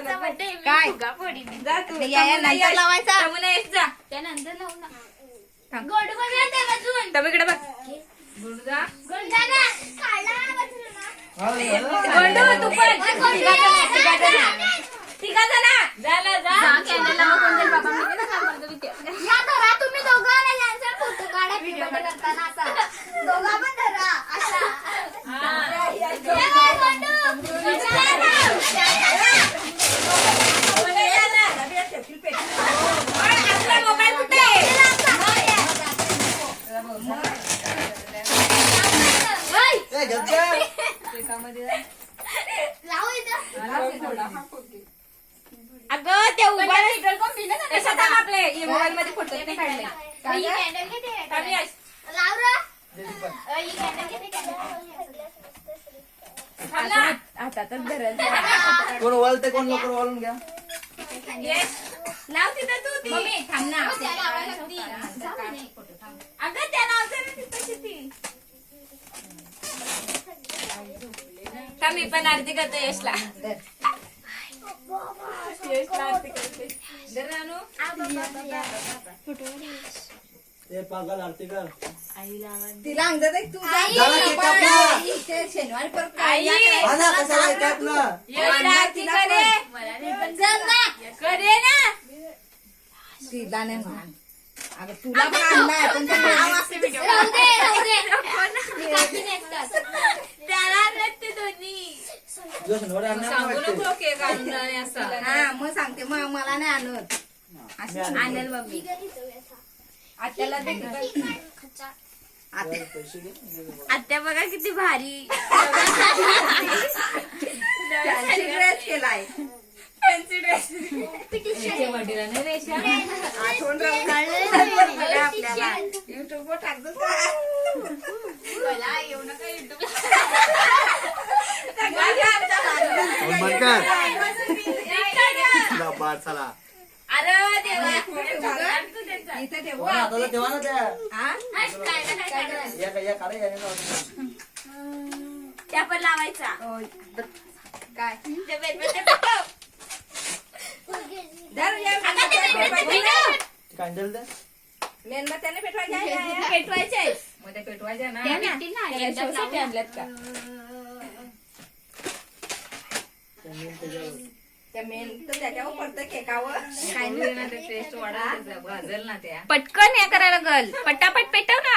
काय जा तू या नंतर लावायचा जा त्यानंतर लावू ना. थांब. गोड बघा त्या बाजून. तब इकडे बघ गोड दादा, काढा बाजूला ना. गोंडू तू पण तिघा जण झालं जा. कॅन्डल लावा कोण जाईल बाबा मी ना काम करतो विचार या धरा तुम्ही दोघं आणि यांचा फोटो काढा हॅपी बर्थडे करताना असा. दोघा पण धरा असा. या गोंडू. मोबाईल कुठे लावू इथं. अगं ते उभा कशात आपले मोबाईल मध्ये फोटो नाही काढले ही कॅन्डल घेते. लाव रे. ही कॅन्डल घेते, कॅन्डल. हातातच धरायचं कोण वाळते कोण लवकर वाळून घ्या. लाव तिथं तू ती मम्मी थांब ना त्या लावायला लागती. अगं त्या लावते ना तिथं किती का मी पण आरती करते यशला यशला आरती करते जर रानू ते पागल आरती कर. तिला अंगजात आहे, तू जा. झाला केक कापला. इथे शनिवारी परत आई हा ना कशाला येतात ना. यशला आरती करे चल ना. करे ना तिला नाही म्हणाल. अगं तुला पण आणलाय पण ते नाव असं बी ठेव. राहू दे, राहू दे. मी कापीन एकटाच. त्याला आणत ते दोन्ही जो शनिवार आणणार सांगू वाटते. नको केक आणून आणि असं हा मग सांगते मग मला नाही आणत. मी आणणार. आणेल मम्मी आत्याला दे की. आता पैसे घे. आत्या बघा किती भारी फॅन्सी ड्रेस केलाय. फॅन्सी ड्रेस वडिला नाही रेषा आठवण राहून बघा आपल्याला युट्यूब वर टाकतो का? मला येऊ नका युट्यूब कोण म्हणतात? तुला बाद चला. अरे देवा इथं ठेव. कोण हाताला ठेवा ना त्या. हा? या काढा याने लावून. त्या पण लावायचा होय. काय ते वेगवेगळे पटव. धर या मेणबत्त्याने कॅन्डल दे. मेणबत्त्याने पेटवायच्या आहे, या, या. पेटवायचे मध्ये पेटवायचे ना त्या भेटतील ना, त्याला एकदा शोसाठी लावून. आणल्यात का त्या मेण तर त्याच्यावर पडतं केकावर. काय टेस्ट वाढा भाजल ना त्या पटकन हे करायला गल पटापट पेटव ना